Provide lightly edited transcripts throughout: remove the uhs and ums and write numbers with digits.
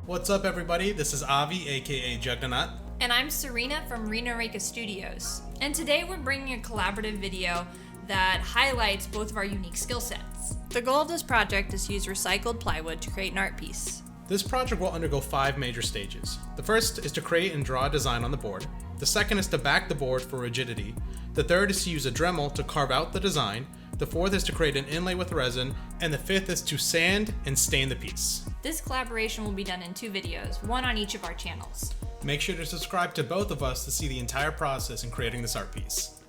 What's up, everybody? This is Avi, aka Jagnanaut. And I'm Serena from Rena Reka Studios. And today we're bringing a collaborative video that highlights both of our unique skill sets. The goal of this project is to use recycled plywood to create an art piece. This project will undergo 5 major stages. The first is to create and draw a design on the board. The second is to back the board for rigidity. The third is to use a Dremel to carve out the design. The fourth is to create an inlay with resin. And the fifth is to sand and stain the piece. This collaboration will be done in 2 videos, one on each of our channels. Make sure to subscribe to both of us to see the entire process in creating this art piece.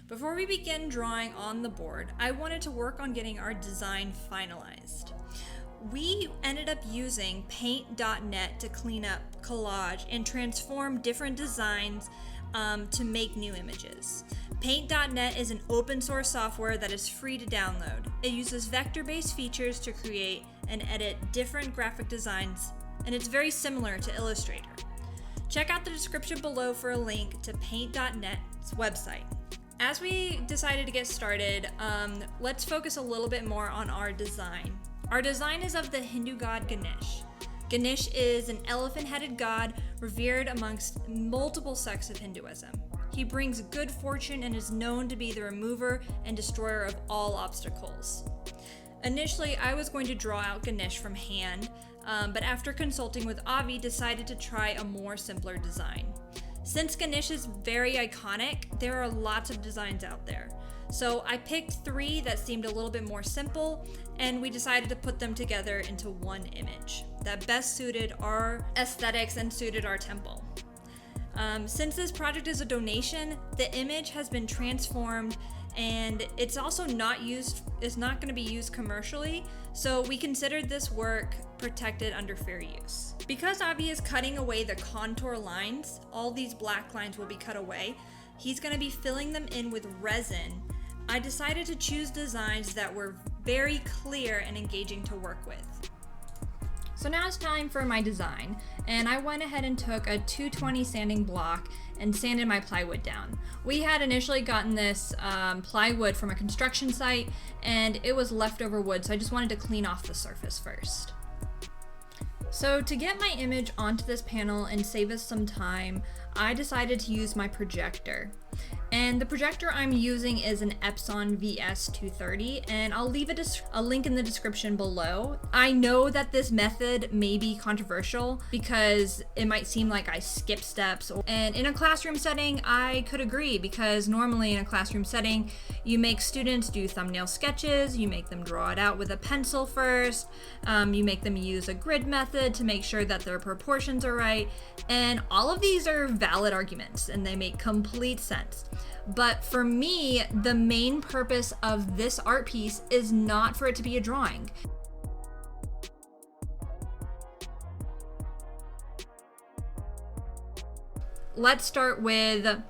Before we begin drawing on the board, I wanted to work on getting our design finalized. We ended up using paint.net to clean up, collage, and transform different designs to make new images. Paint.net is an open source software that is free to download. It uses vector-based features to create and edit different graphic designs, and it's very similar to Illustrator. Check out the description below for a link to paint.net's website. As we decided to get started, let's focus a little bit more on our design. Our design is of the Hindu god Ganesh. Ganesh is an elephant-headed god revered amongst multiple sects of Hinduism. He brings good fortune and is known to be the remover and destroyer of all obstacles. Initially, I was going to draw out Ganesh from hand, but after consulting with Avi, decided to try a more simpler design. Since Ganesh is very iconic, there are lots of designs out there. So I picked 3 that seemed a little bit more simple, and we decided to put them together into one image that best suited our aesthetics and suited our temple. Since this project is a donation, the image has been transformed, and it's also not going to be used commercially, so we considered this work protected under fair use. Because Avi is cutting away the contour lines, all these black lines will be cut away. He's going to be filling them in with resin. I decided to choose designs that were very clear and engaging to work with. So now it's time for my design, and I went ahead and took a 220 sanding block and sanded my plywood down. We had initially gotten this plywood from a construction site, and it was leftover wood, so I just wanted to clean off the surface first. So to get my image onto this panel and save us some time, I decided to use my projector. And the projector I'm using is an Epson VS230, and I'll leave a link in the description below. I know that this method may be controversial because it might seem like I skip steps, and in a classroom setting, I could agree, because normally in a classroom setting, you make students do thumbnail sketches, you make them draw it out with a pencil first, you make them use a grid method to make sure that their proportions are right, and all of these are valid arguments and they make complete sense. But for me, the main purpose of this art piece is not for it to be a drawing. Let's start with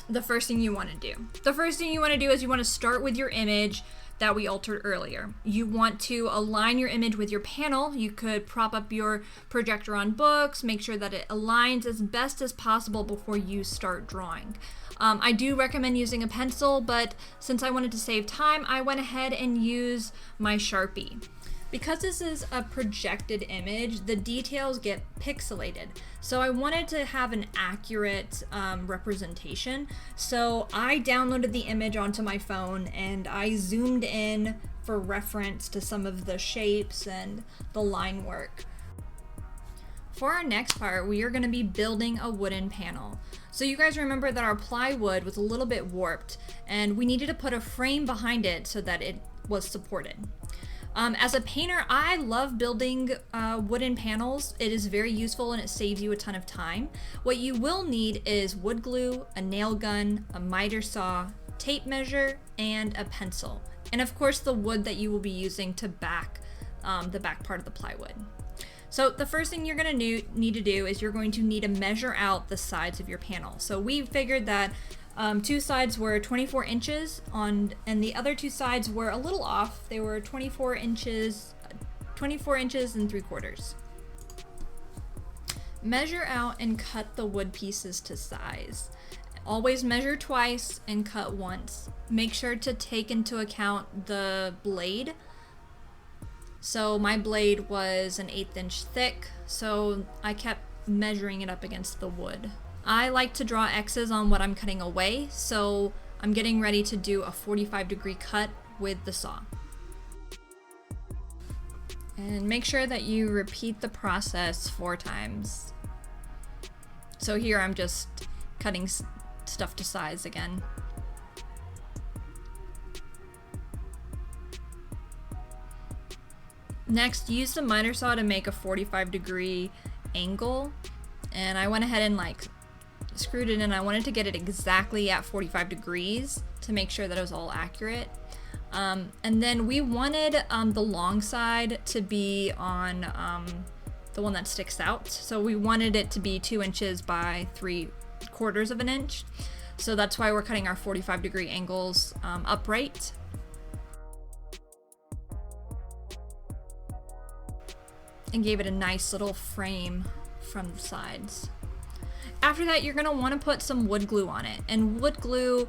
the first thing you want to do. The first thing you want to do is you want to start with your image that we altered earlier. You want to align your image with your panel. You could prop up your projector on books, make sure that it aligns as best as possible before you start drawing. I do recommend using a pencil, but since I wanted to save time, I went ahead and used my Sharpie. Because this is a projected image, the details get pixelated. So I wanted to have an accurate representation. So I downloaded the image onto my phone and I zoomed in for reference to some of the shapes and the line work. For our next part, we are going to be building a wooden panel. So you guys remember that our plywood was a little bit warped and we needed to put a frame behind it so that it was supported. As a painter, I love building wooden panels. It is very useful and it saves you a ton of time. What you will need is wood glue, a nail gun, a miter saw, tape measure, and a pencil. And of course the wood that you will be using to back the back part of the plywood. So the first thing you're going to need to do is you're going to need to measure out the sides of your panel. So we figured that 2 sides were 24 inches and the other 2 sides were a little off. They were 24 inches and 3/4. Measure out and cut the wood pieces to size. Always measure twice and cut once. Make sure to take into account the blade So my blade was an 1/8 inch thick, so I kept measuring it up against the wood. I like to draw X's on what I'm cutting away, so I'm getting ready to do a 45-degree cut with the saw. And make sure that you repeat the process 4 times. So here I'm just cutting stuff to size again. Next, use the miter saw to make a 45-degree angle, and I went ahead and like screwed it in. I wanted to get it exactly at 45 degrees to make sure that it was all accurate. And then we wanted the long side to be on the one that sticks out. So we wanted it to be 2 inches by 3/4 of an inch. So that's why we're cutting our 45-degree angles upright. And gave it a nice little frame from the sides. After that, you're gonna wanna put some wood glue on it. And wood glue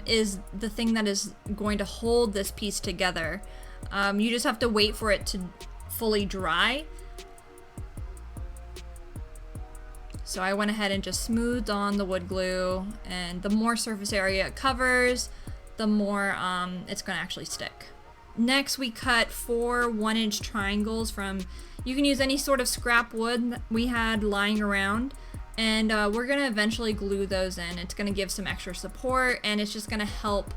is the thing that is going to hold this piece together. You just have to wait for it to fully dry. So I went ahead and just smoothed on the wood glue, and the more surface area it covers, the more it's gonna actually stick. Next, we cut 4 1-inch triangles from, you can use any sort of scrap wood that we had lying around, and we're gonna eventually glue those in. It's gonna give some extra support, and it's just gonna help,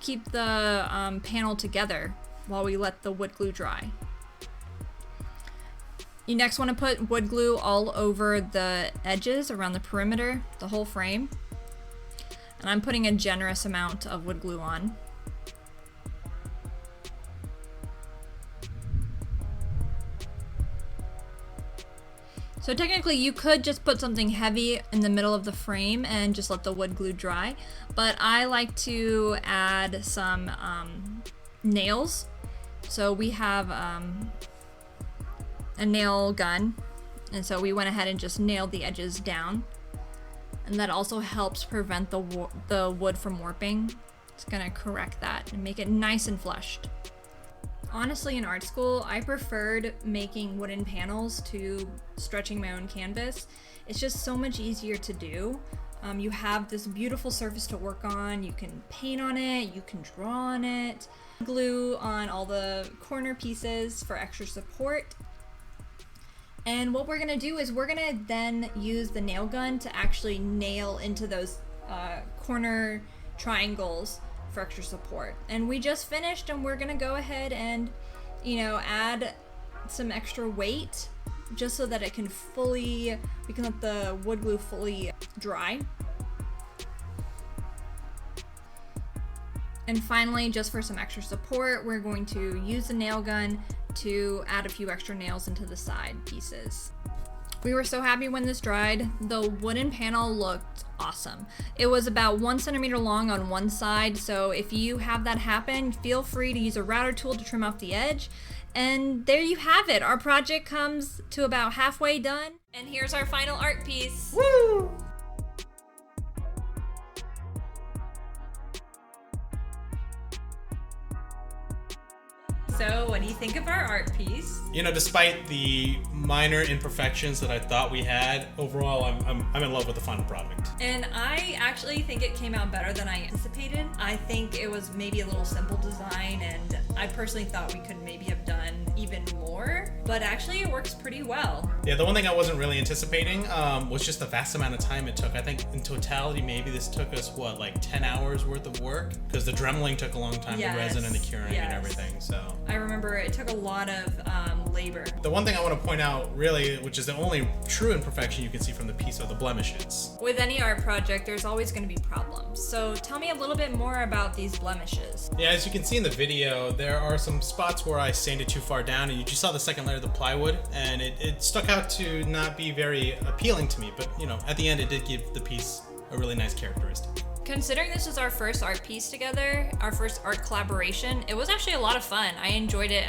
keep the panel together while we let the wood glue dry. You next wanna put wood glue all over the edges around the perimeter, the whole frame. And I'm putting a generous amount of wood glue on. So technically you could just put something heavy in the middle of the frame and just let the wood glue dry, but I like to add some nails. So we have a nail gun, and so we went ahead and just nailed the edges down, and that also helps prevent the wood from warping. It's gonna correct that and make it nice and flushed. Honestly, in art school, I preferred making wooden panels to stretching my own canvas. It's just so much easier to do. You have this beautiful surface to work on. You can paint on it, you can draw on it, glue on all the corner pieces for extra support. And what we're gonna do is we're gonna then use the nail gun to actually nail into those corner triangles for extra support. And we just finished, and we're gonna go ahead and, you know, add some extra weight just so that it can we can let the wood glue fully dry. And finally, just for some extra support, we're going to use the nail gun to add a few extra nails into the side pieces. We were so happy when this dried. The wooden panel looked awesome. It was about 1 centimeter long on one side, so if you have that happen, feel free to use a router tool to trim off the edge. And there you have it. Our project comes to about halfway done. And here's our final art piece. Woo! So what do you think of our art piece? You know, despite the minor imperfections that I thought we had, overall I'm in love with the final product. And I actually think it came out better than I anticipated. I think it was maybe a little simple design, and I personally thought we could maybe have done even more, but actually it works pretty well. Yeah, the one thing I wasn't really anticipating was just the vast amount of time it took. I think in totality, maybe this took us, what, like 10 hours worth of work? Because the dremeling took a long time, the resin and the curing and everything, so. I remember it took a lot of labor. The one thing I want to point out, really, which is the only true imperfection you can see from the piece, are the blemishes. With any art project, there's always going to be problems. So tell me a little bit more about these blemishes. Yeah, as you can see in the video, there are some spots where I sanded too far down, and you just saw the second layer of the plywood, and it stuck out to not be very appealing to me, but you know, at the end it did give the piece a really nice characteristic. Considering this was our first art piece together, our first art collaboration, it was actually a lot of fun. I enjoyed it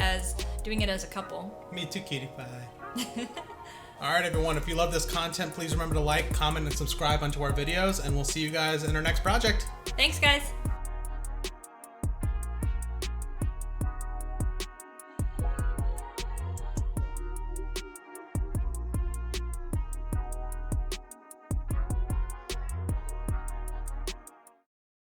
doing it as a couple. Me too, cutie pie. Alright everyone, if you love this content, please remember to like, comment, and subscribe onto our videos, and we'll see you guys in our next project. Thanks guys!